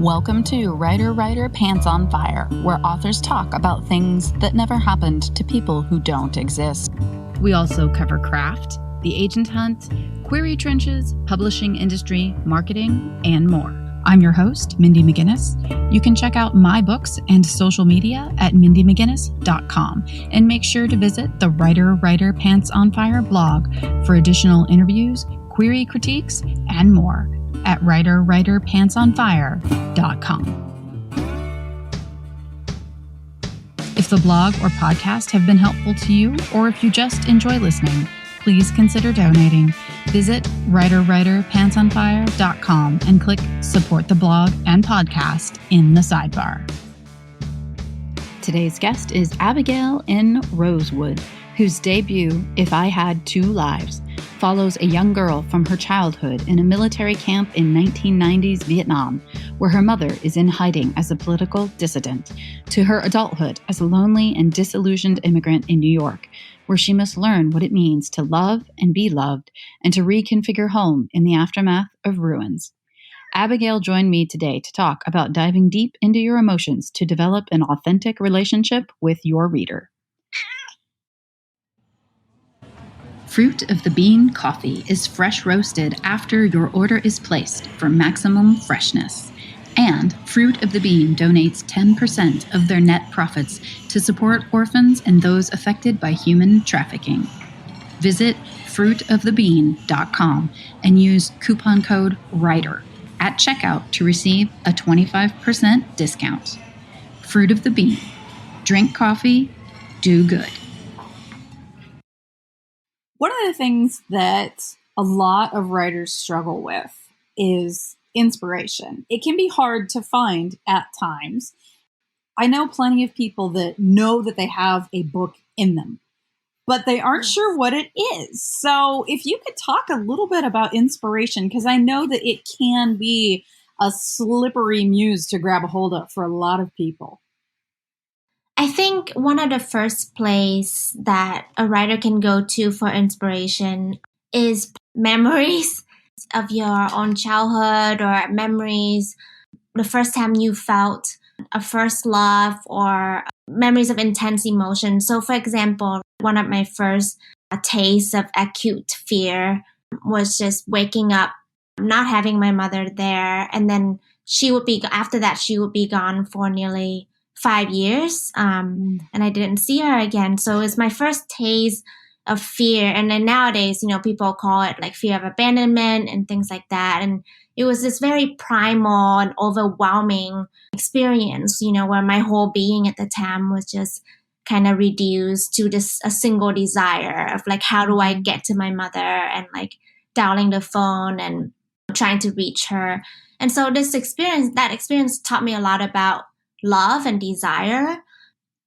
Welcome to Writer Pants on Fire, where authors talk about things that never happened to people who don't exist. We also cover craft, the agent hunt, query trenches, publishing industry, marketing, and more. I'm your host, Mindy McGinnis. You can check out my books and social media at mindymcginnis.com, and make sure to visit the Writer Pants on Fire blog for additional interviews, query critiques, and more at writerpantsonfire.com. If the blog or podcast have been helpful to you, or if you just enjoy listening, please consider donating. Visit writerpantsonfire.com and click Support the Blog and Podcast in the sidebar. Today's guest is Abbigail N. Rosewood, whose debut, If I Had Two Lives, follows a young girl from her childhood in a military camp in 1990s Vietnam, where her mother is in hiding as a political dissident, to her adulthood as a lonely and disillusioned immigrant in New York, where she must learn what it means to love and be loved and to reconfigure home in the aftermath of ruins. Abbigail joined me today to talk about diving deep into your emotions to develop an authentic relationship with your reader. Fruit of the Bean coffee is fresh roasted after your order is placed for maximum freshness. And Fruit of the Bean donates 10% of their net profits to support orphans and those affected by human trafficking. Visit fruitofthebean.com and use coupon code WRITER at checkout to receive a 25% discount. Fruit of the Bean. Drink coffee, do good. One of the things that a lot of writers struggle with is inspiration. It can be hard to find at times. I know plenty of people that know that they have a book in them, but they aren't sure what it is. So if you could talk a little bit about inspiration, because I know that it can be a slippery muse to grab a hold of for a lot of people. I think one of the first place that a writer can go to for inspiration is memories of your own childhood, or memories the first time you felt a first love, or memories of intense emotion. So for example, one of my first tastes of acute fear was just waking up, not having my mother there. And then after that, she would be gone for nearly 5 years, and I didn't see her again. So it's my first taste of fear. And then nowadays, people call it like fear of abandonment and things like that. And it was this very primal and overwhelming experience, where my whole being at the time was just kind of reduced to a single desire of like, how do I get to my mother, and like dialing the phone and trying to reach her. And so that experience taught me a lot about love and desire.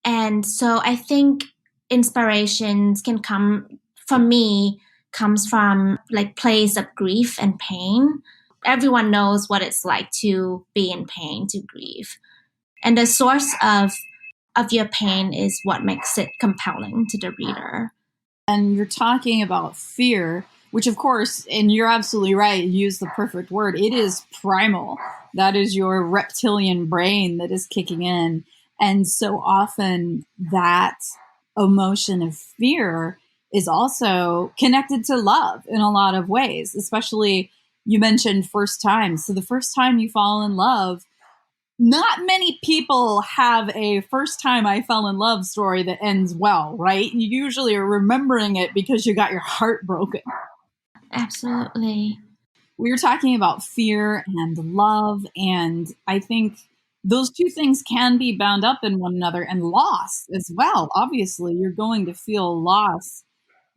And so I think inspirations comes from like place of grief and pain. Everyone knows what it's like to be in pain, to grieve. And the source of your pain is what makes it compelling to the reader. And you're talking about fear, which of course, and you're absolutely right, you use the perfect word, it is primal. That is your reptilian brain that is kicking in. And so often that emotion of fear is also connected to love in a lot of ways, especially you mentioned first time. So the first time you fall in love, not many people have a first time I fell in love story that ends well, right? You usually are remembering it because you got your heart broken. Absolutely. We were talking about fear and love, and I think those two things can be bound up in one another, and loss as well. Obviously, you're going to feel loss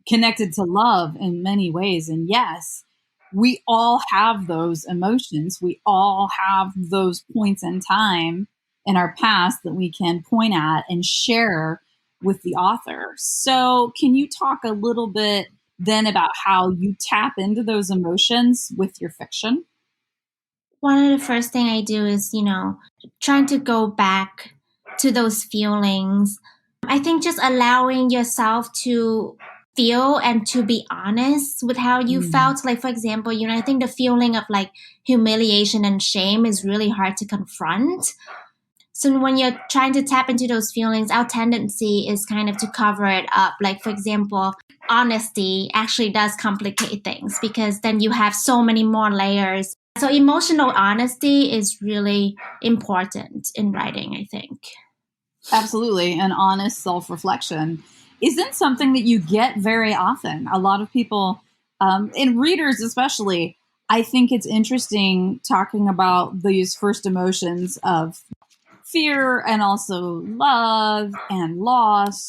connected to love in many ways. And yes, we all have those emotions. We all have those points in time in our past that we can point at and share with the author. So can you talk a little bit then about how you tap into those emotions with your fiction? One of the first thing I do is, trying to go back to those feelings. I think just allowing yourself to feel and to be honest with how you felt. Like, for example, I think the feeling of like humiliation and shame is really hard to confront. So when you're trying to tap into those feelings, our tendency is kind of to cover it up. Like, for example, honesty actually does complicate things because then you have so many more layers. So emotional honesty is really important in writing, I think. Absolutely. And honest self-reflection isn't something that you get very often. A lot of people, and readers especially, I think it's interesting talking about these first emotions of fear and also love and loss,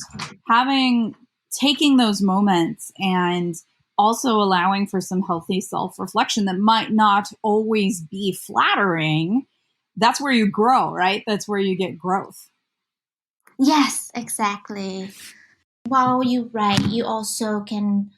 taking those moments and also allowing for some healthy self-reflection that might not always be flattering. That's where you grow, right? That's where you get growth. Yes, exactly. While you write, you also can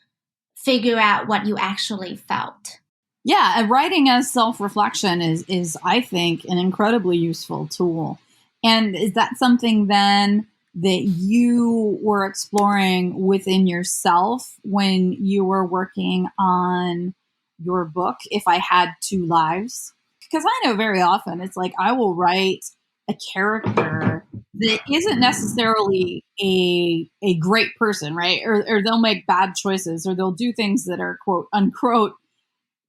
figure out what you actually felt. Yeah, and writing as self-reflection is I think an incredibly useful tool. And is that something then that you were exploring within yourself when you were working on your book, If I Had Two Lives? Because I know very often it's like I will write a character that isn't necessarily a great person, right? Or they'll make bad choices, or they'll do things that are quote unquote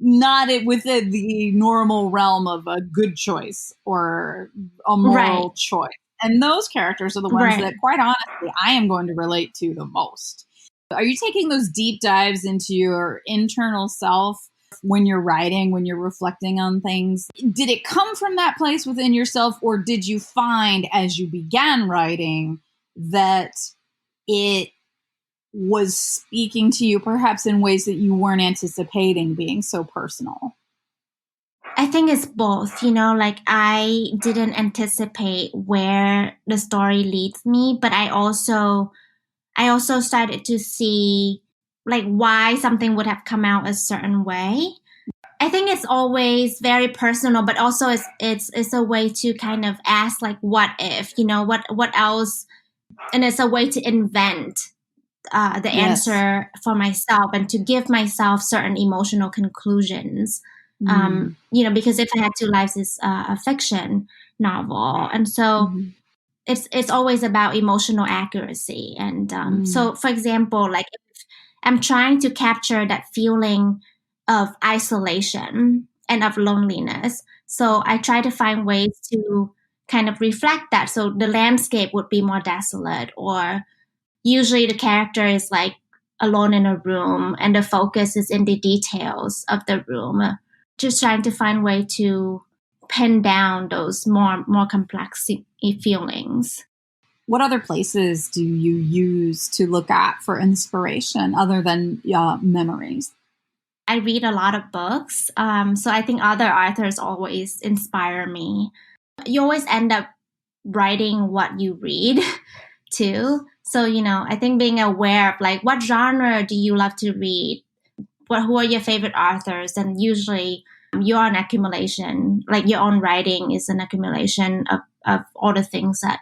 not within the normal realm of a good choice or a moral choice. And those characters are the ones that, quite honestly, I am going to relate to the most. Are you taking those deep dives into your internal self when you're writing, when you're reflecting on things? Did it come from that place within yourself, or did you find as you began writing that it was speaking to you perhaps in ways that you weren't anticipating being so personal? I think it's both, like I didn't anticipate where the story leads me, but I also started to see like why something would have come out a certain way. I think it's always very personal, but also it's a way to kind of ask like, what if, what else? And it's a way to invent the answer for myself and to give myself certain emotional conclusions. Because If I Had Two Lives is a fiction novel. And so it's always about emotional accuracy. And so, for example, like if I'm trying to capture that feeling of isolation and of loneliness, so I try to find ways to kind of reflect that. So the landscape would be more desolate, or usually the character is like alone in a room and the focus is in the details of the room. Just trying to find a way to pin down those more complex feelings. What other places do you use to look at for inspiration other than memories? I read a lot of books. So I think other authors always inspire me. You always end up writing what you read too. So, I think being aware of like, what genre do you love to read? Who are your favorite authors? And usually you're an accumulation, like your own writing is an accumulation of all the things that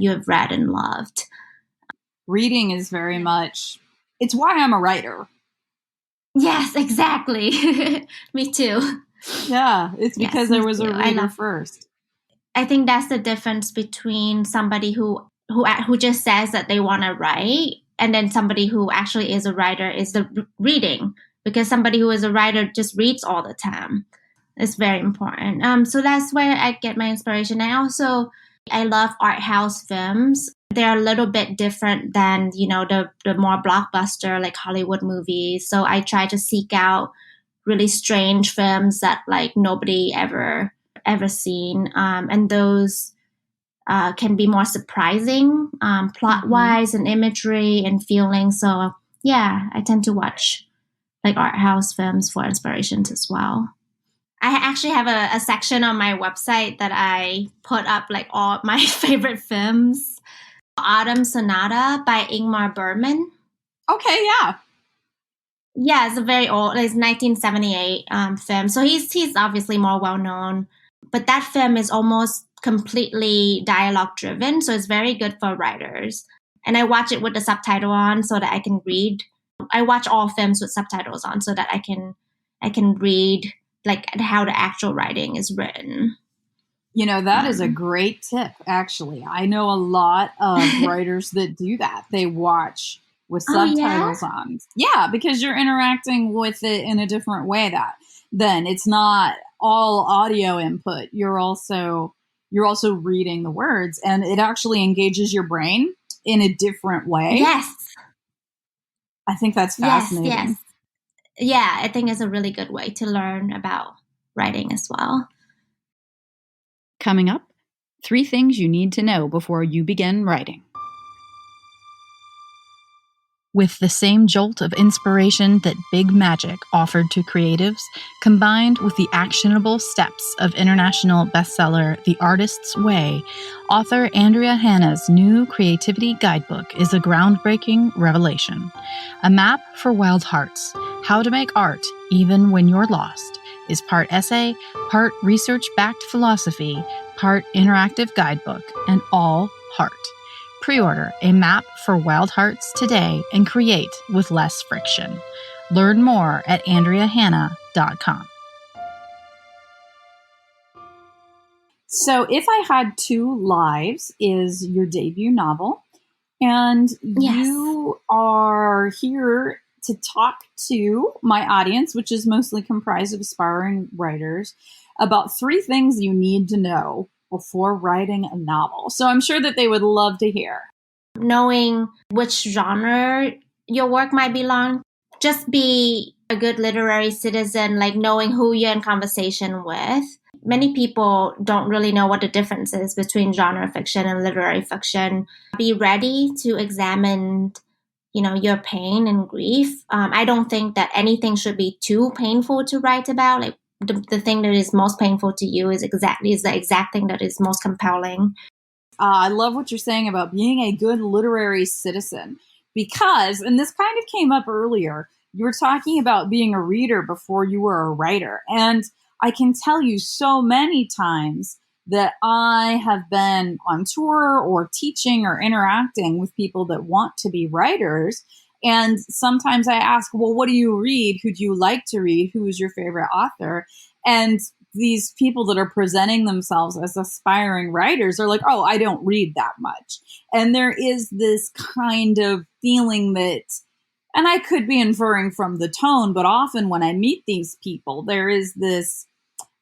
you have read and loved. Reading is very much, it's why I'm a writer. Yes, exactly. Me too. Yeah, it's because there was a reader first. I think that's the difference between somebody who just says that they want to write and then somebody who actually is a writer is the reading, because somebody who is a writer just reads all the time. It's very important. So that's where I get my inspiration. I love art house films. They're a little bit different than, the more blockbuster like Hollywood movies. So I try to seek out really strange films that like nobody ever seen. And those can be more surprising plot-wise and imagery and feeling. So yeah, I tend to watch like art house films for inspirations as well. I actually have a section on my website that I put up like all my favorite films. Autumn Sonata by Ingmar Bergman. Okay, yeah. Yeah, it's a very old, it's 1978 film. So he's obviously more well-known. But that film is almost completely dialogue driven. So it's very good for writers. And I watch it with the subtitle on so that I can read I watch all films with subtitles on so that I can read like how the actual writing is written. That is a great tip, actually. I know a lot of writers that do that. They watch with subtitles on. Yeah, because you're interacting with it in a different way then it's not all audio input. You're also reading the words, and it actually engages your brain in a different way. Yes. I think that's fascinating. Yes. Yeah, I think it's a really good way to learn about writing as well. Coming up, 3 things you need to know before you begin writing. With the same jolt of inspiration that Big Magic offered to creatives, combined with the actionable steps of international bestseller The Artist's Way, author Andrea Hanna's new creativity guidebook is a groundbreaking revelation. A Map for Wild Hearts, How to Make Art Even When You're Lost, is part essay, part research-backed philosophy, part interactive guidebook, and all heart. Pre-order A Map for Wild Hearts today and create with less friction. Learn more at AndreaHanna.com. So, If I Had Two Lives is your debut novel, and you are here to talk to my audience, which is mostly comprised of aspiring writers, about 3 things you need to know before writing a novel. So I'm sure that they would love to hear. Knowing which genre your work might belong. Just be a good literary citizen, like knowing who you're in conversation with. Many people don't really know what the difference is between genre fiction and literary fiction. Be ready to examine, your pain and grief. I don't think that anything should be too painful to write about. Like the thing that is most painful to you is the exact thing that is most compelling. I love what you're saying about being a good literary citizen because, and this kind of came up earlier, you were talking about being a reader before you were a writer. And I can tell you so many times that I have been on tour or teaching or interacting with people that want to be writers. And sometimes I ask, well, what do you read? Who do you like to read? Who is your favorite author? And these people that are presenting themselves as aspiring writers are like, oh, I don't read that much. And there is this kind of feeling that, and I could be inferring from the tone, but often when I meet these people, there is this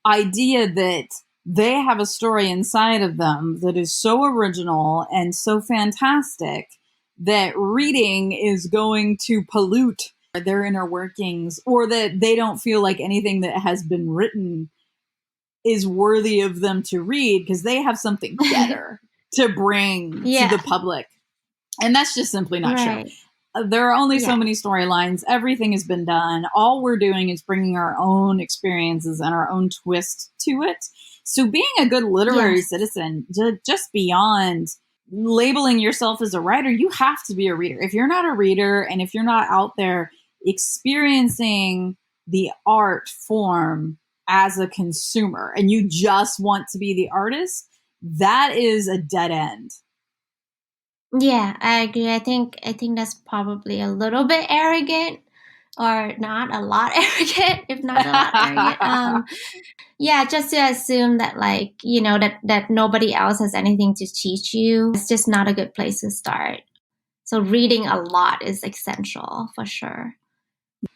idea that they have a story inside of them that is so original and so fantastic that reading is going to pollute their inner workings, or that they don't feel like anything that has been written is worthy of them to read because they have something better to bring to the public. And that's just simply not true. There are only so many storylines. Everything has been done. All we're doing is bringing our own experiences and our own twist to it. So being a good literary citizen, just beyond labeling yourself as a writer, you have to be a reader. If you're not a reader and if you're not out there experiencing the art form as a consumer and you just want to be the artist, that is a dead end. Yeah, I agree. I think that's probably a little bit arrogant, or not a lot arrogant, if not a lot arrogant. Just to assume that that nobody else has anything to teach you. It's just not a good place to start. So reading a lot is essential for sure.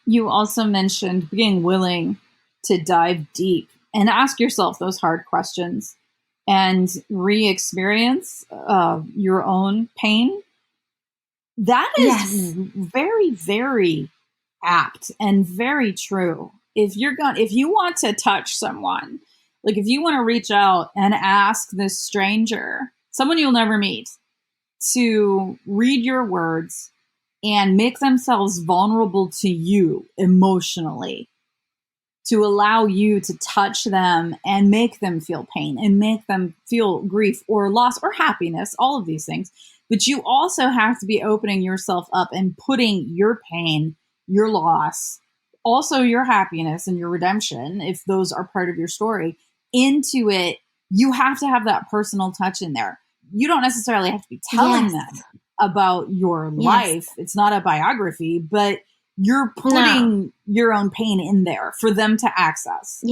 You also mentioned being willing to dive deep and ask yourself those hard questions and re-experience your own pain. That is very, very apt and very true. If you want to touch someone, like if you want to reach out and ask this stranger, someone you'll never meet, to read your words and make themselves vulnerable to you emotionally, to allow you to touch them and make them feel pain and make them feel grief or loss or happiness, all of these things. But you also have to be opening yourself up and putting your pain, your loss, also your happiness and your redemption, if those are part of your story, into it. You have to have that personal touch in there. You don't necessarily have to be telling them about your life. It's not a biography, but You're putting your own pain in there for them to access.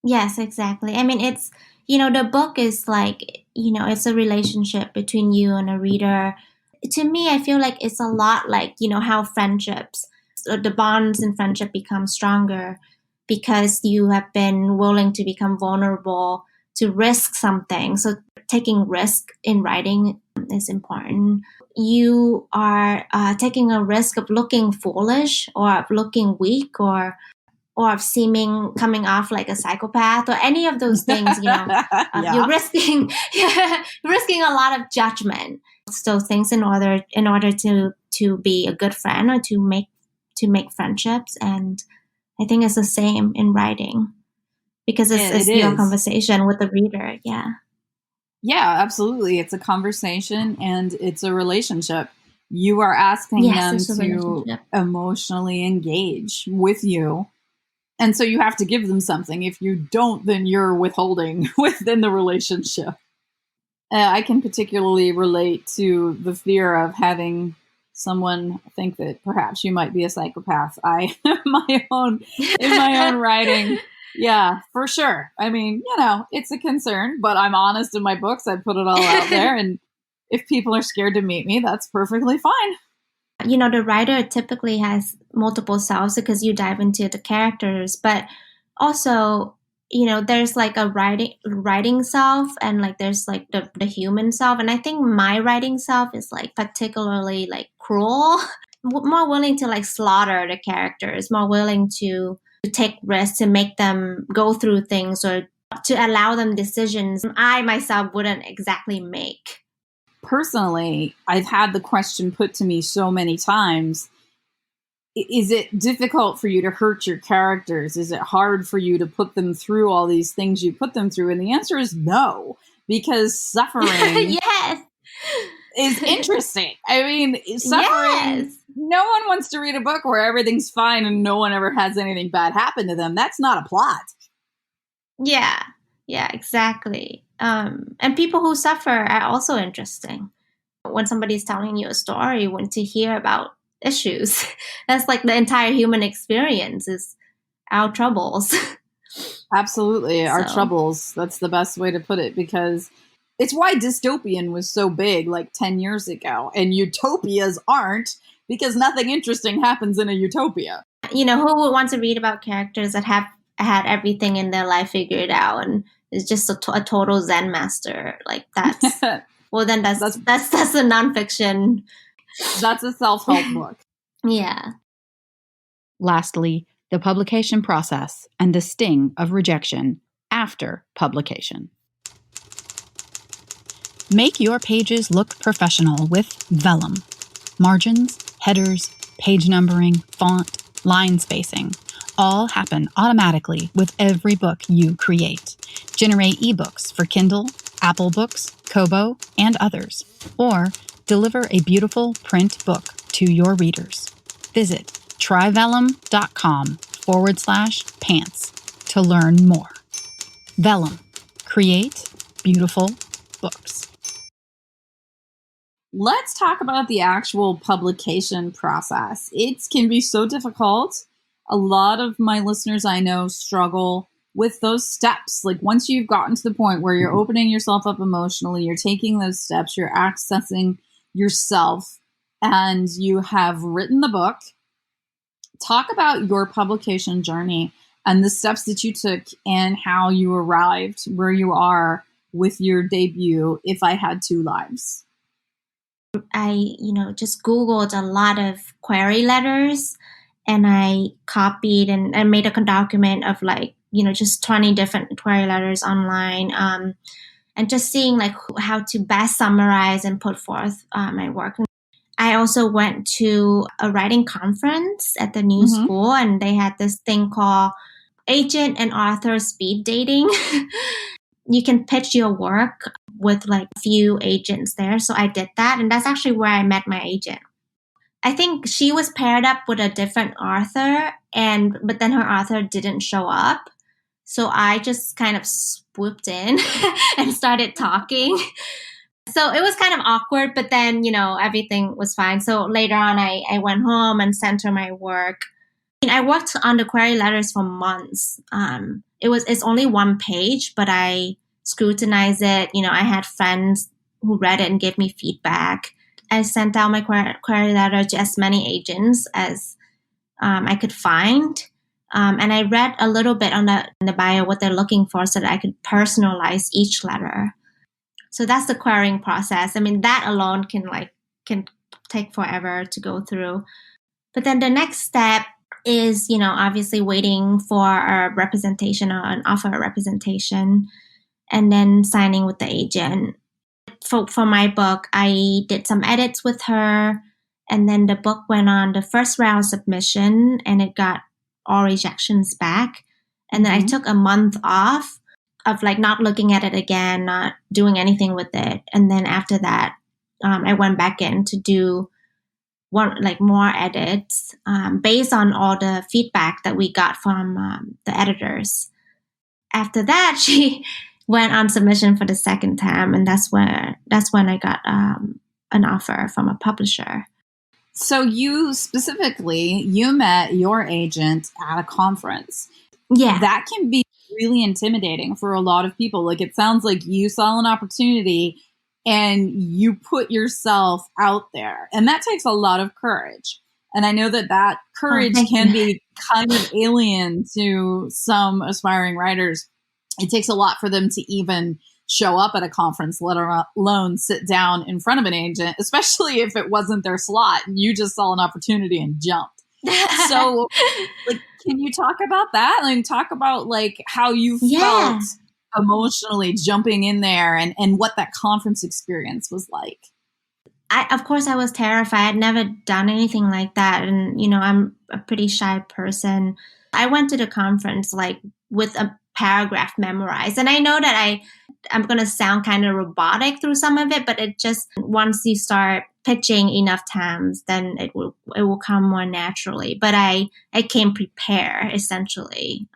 Yes, exactly. I mean, it's, the book is like, it's a relationship between you and a reader. To me, I feel like it's a lot like, how friendships, the bonds in friendship become stronger because you have been willing to become vulnerable, to risk something. So taking risk in writing is important. You are taking a risk of looking foolish or of looking weak or of coming off like a psychopath or any of those things, you're risking a lot of judgment. Those things in order to be a good friend or to make friendships. And I think it's the same in writing because it's your conversation with the reader. Yeah, absolutely. It's a conversation and it's a relationship. You are asking them to emotionally engage with you. And so you have to give them something. If you don't, then you're withholding within the relationship. I can particularly relate to the fear of having someone think that perhaps you might be a psychopath. In my own writing. Yeah, for sure. I mean, it's a concern, but I'm honest in my books. I put it all out there. And if people are scared to meet me, that's perfectly fine. The writer typically has multiple selves because you dive into the characters, but also, there's like a writing self and like there's like the human self. And I think my writing self is like particularly like cruel, more willing to like slaughter the characters, more willing to take risks, to make them go through things or to allow them decisions I myself wouldn't exactly make. Personally, I've had the question put to me so many times, is it difficult for you to hurt your characters? Is it hard for you to put them through all these things you put them through? And the answer is no, because suffering is interesting. I mean, suffering, no one wants to read a book where everything's fine and no one ever has anything bad happen to them. That's not a plot. Yeah, exactly. And people who suffer are also interesting. When somebody's telling you a story, you want to hear about issues. That's like the entire human experience is our troubles. Absolutely, our troubles. That's the best way to put it, because it's why dystopian was so big like 10 years ago, and utopias aren't, because nothing interesting happens in a utopia. Who would want to read about characters that have had everything in their life figured out and is just a total Zen master? Like that's well, then that's a nonfiction. That's a self-help book. Yeah. Lastly, the publication process and the sting of rejection after publication. Make your pages look professional with Vellum. Margins, headers, page numbering, font, line spacing all happen automatically with every book you create. Generate ebooks for Kindle, Apple Books, Kobo, and others, or deliver a beautiful print book to your readers. Visit tryvellum.com/pants to learn more. Vellum. Create beautiful books. Let's talk about the actual publication process. It can be so difficult. A lot of my listeners I know struggle with those steps. Like once you've gotten to the point where you're opening yourself up emotionally, you're taking those steps, you're accessing yourself, and you have written the book. Talk about your publication journey and the steps that you took and how you arrived where you are with your debut, If I Had Two Lives. I, just Googled a lot of query letters, and I copied and I made a document of like, just 20 different query letters online, and just seeing like how to best summarize and put forth my work. I also went to a writing conference at the New School, and they had this thing called agent and author speed dating. You can pitch your work with like a few agents there. So I did that. And that's actually where I met my agent. I think she was paired up with a different author, but then her author didn't show up. So I just kind of swooped in and started talking. So it was kind of awkward, but then, everything was fine. So later on, I went home and sent her my work. I worked on the query letters for months. It's only one page, but I scrutinized it. I had friends who read it and gave me feedback. I sent out my query letter to as many agents as I could find. And I read a little bit on the bio what they're looking for so that I could personalize each letter. So that's the querying process. I mean, that alone can take forever to go through. But then the next step is, obviously waiting for a representation or an offer of representation and then signing with the agent. For my book, I did some edits with her, and then the book went on the first round submission and it got all rejections back. And then I took a month off of not looking at it again, not doing anything with it. And then after that, I went back in to do more edits based on all the feedback that we got from the editors. After that, she went on submission for the second time, and that's when I got an offer from a publisher. So you met your agent at a conference. Yeah. That can be really intimidating for a lot of people. It sounds like you saw an opportunity and you put yourself out there. And that takes a lot of courage. And I know that courage can be kind of alien to some aspiring writers. It takes a lot for them to even show up at a conference, let alone sit down in front of an agent, especially if it wasn't their slot and you just saw an opportunity and jumped. So can you talk about that? Talk about how you felt emotionally jumping in there and what that conference experience was like. Of course, I was terrified. I'd never done anything like that. And, I'm a pretty shy person. I went to the conference with a paragraph memorized. And I know that I'm going to sound kind of robotic through some of it, but it just, once you start pitching enough times, then it will come more naturally. But I came prepared, essentially.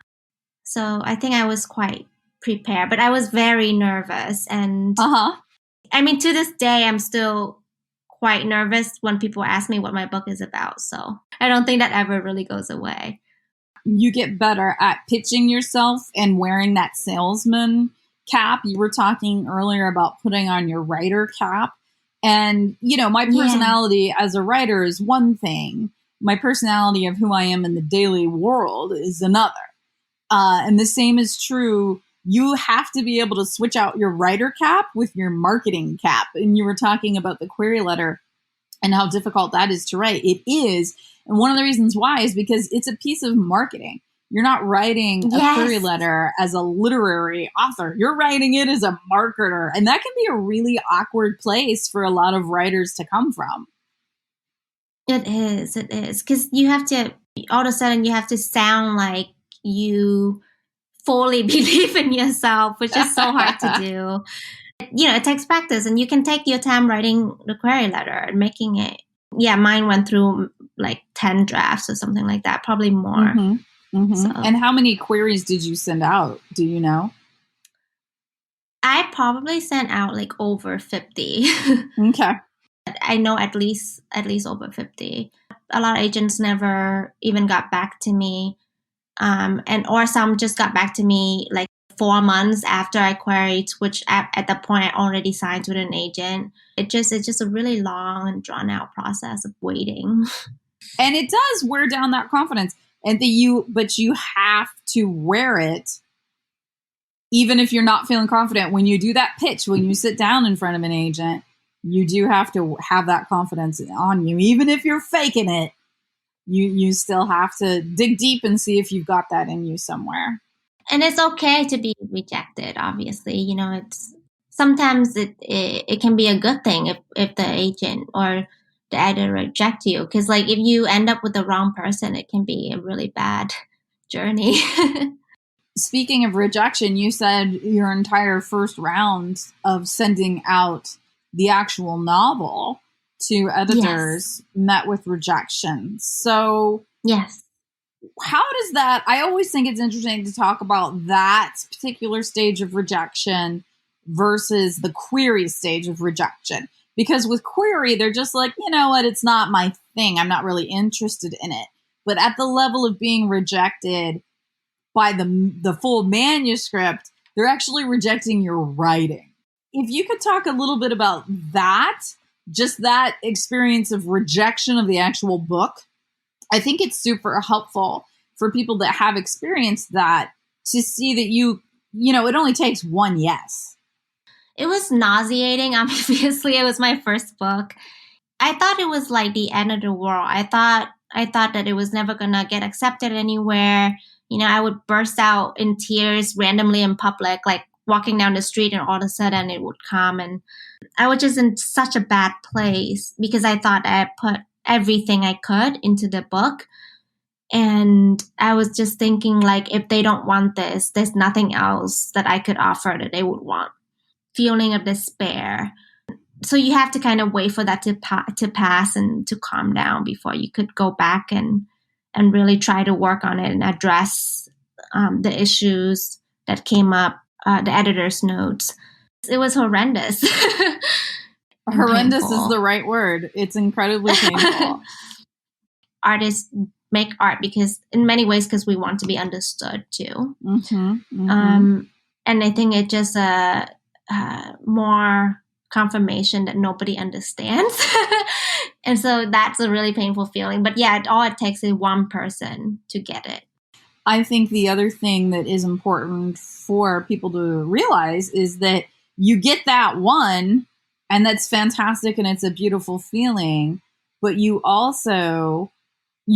So I think I was quite prepared, but I was very nervous. And I mean, to this day, I'm still quite nervous when people ask me what my book is about. So I don't think that ever really goes away. You get better at pitching yourself and wearing that salesman cap. You were talking earlier about putting on your writer cap. And, my personality as a writer is one thing. My personality of who I am in the daily world is another. And the same is true. You have to be able to switch out your writer cap with your marketing cap. And you were talking about the query letter and how difficult that is to write. It is. And one of the reasons why is because it's a piece of marketing. You're not writing a query letter as a literary author. You're writing it as a marketer. And that can be a really awkward place for a lot of writers to come from. It is. Because you have to, all of a sudden, you have to sound like you fully believe in yourself, which is so hard to do. It takes practice, and you can take your time writing the query letter and making it. Yeah, mine went through 10 drafts or something like that, probably more. So, and how many queries did you send out? Do you know? I probably sent out over 50. Okay. I know at least over 50. A lot of agents never even got back to me. Or some just got back to me 4 months after I queried, which at the point I already signed with an agent. It's just a really long and drawn out process of waiting. And it does wear down that confidence. But you have to wear it even if you're not feeling confident. When you do that pitch, when you sit down in front of an agent, you do have to have that confidence on you. Even if you're faking it, you still have to dig deep and see if you've got that in you somewhere. And it's okay to be rejected, obviously. It's sometimes it can be a good thing if the agent or the editor reject you. Because if you end up with the wrong person, it can be a really bad journey. Speaking of rejection, you said your entire first round of sending out the actual novel to editors met with rejection. So yes. How does that, I always think it's interesting to talk about that particular stage of rejection versus the query stage of rejection. Because with query, they're just like, you know what, it's not my thing. I'm not really interested in it. But at the level of being rejected by the full manuscript, they're actually rejecting your writing. If you could talk a little bit about that, just that experience of rejection of the actual book, I think it's super helpful for people that have experienced that to see that you know, it only takes one yes. It was nauseating. Obviously, it was my first book. I thought it was like the end of the world. I thought that it was never going to get accepted anywhere. You know, I would burst out in tears randomly in public, like walking down the street, and all of a sudden it would come. And I was just in such a bad place because I thought I put everything I could into the book. And I was just thinking, like, if they don't want this, there's nothing else that I could offer that they would want. Feeling of despair. So you have to kind of wait for that to pass and to calm down before you could go back and really try to work on it and address the issues that came up, the editor's notes. It was horrendous. Horrendous is the right word. It's incredibly painful. Artists make art because we want to be understood too. And I think it just more confirmation that nobody understands. And so that's a really painful feeling. But yeah, all it takes is one person to get it. I think the other thing that is important for people to realize is that you get that one, and that's fantastic, and it's a beautiful feeling, but you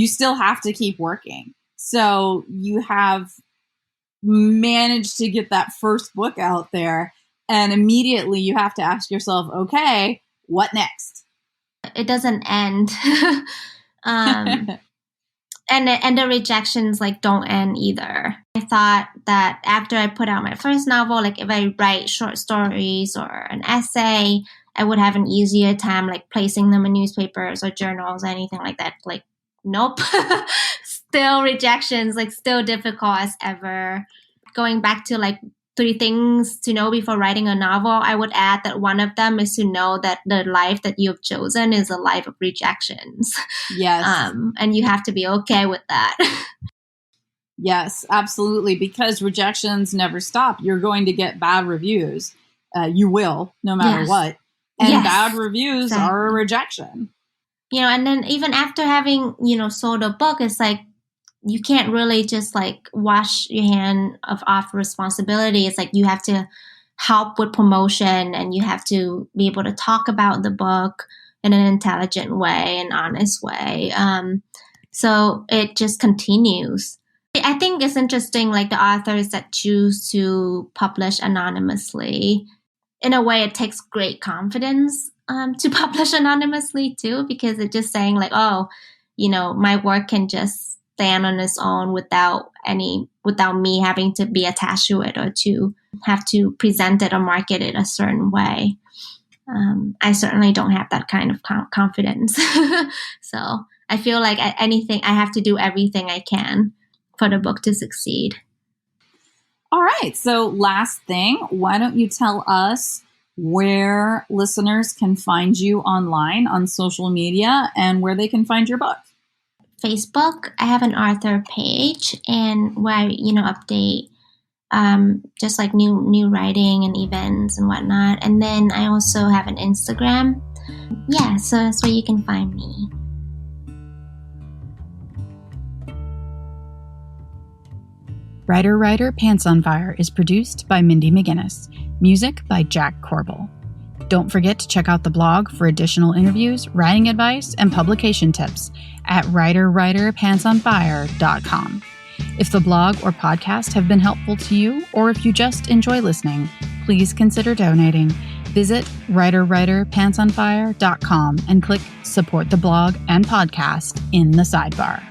still have to keep working. So you have managed to get that first book out there, and immediately you have to ask yourself, okay, what next? It doesn't end. And the rejections don't end either. I thought that after I put out my first novel, if I write short stories or an essay, I would have an easier time placing them in newspapers or journals or anything like that. Nope. Still rejections, still difficult as ever. Going back to 3 things to know before writing a novel, I would add that one of them is to know that the life that you've chosen is a life of rejections. Yes. And you have to be okay with that. Yes, absolutely. Because rejections never stop. You're going to get bad reviews. You will, no matter what. And bad reviews are a rejection. And then even after having, sold a book, it's you can't really just wash your hand off responsibility. It's you have to help with promotion, and you have to be able to talk about the book in an intelligent way, an honest way. So it just continues. I think it's interesting, the authors that choose to publish anonymously. In a way, it takes great confidence to publish anonymously too, because it's just saying my work can just stand on its own without me having to be attached to it or to have to present it or market it a certain way. I certainly don't have that kind of confidence. So I feel I have to do everything I can for the book to succeed. All right. So last thing, why don't you tell us where listeners can find you online on social media and where they can find your book? Facebook, I have an author page, and where I, update just new writing and events and whatnot. And then I also have an Instagram. Yeah, so that's where you can find me. Writer, Pants on Fire is produced by Mindy McGinnis. Music by Jack Corbel. Don't forget to check out the blog for additional interviews, writing advice, and publication tips at writerpantsonfire.com. If the blog or podcast have been helpful to you, or if you just enjoy listening, please consider donating. Visit writerpantsonfire.com and click Support the Blog and Podcast in the sidebar.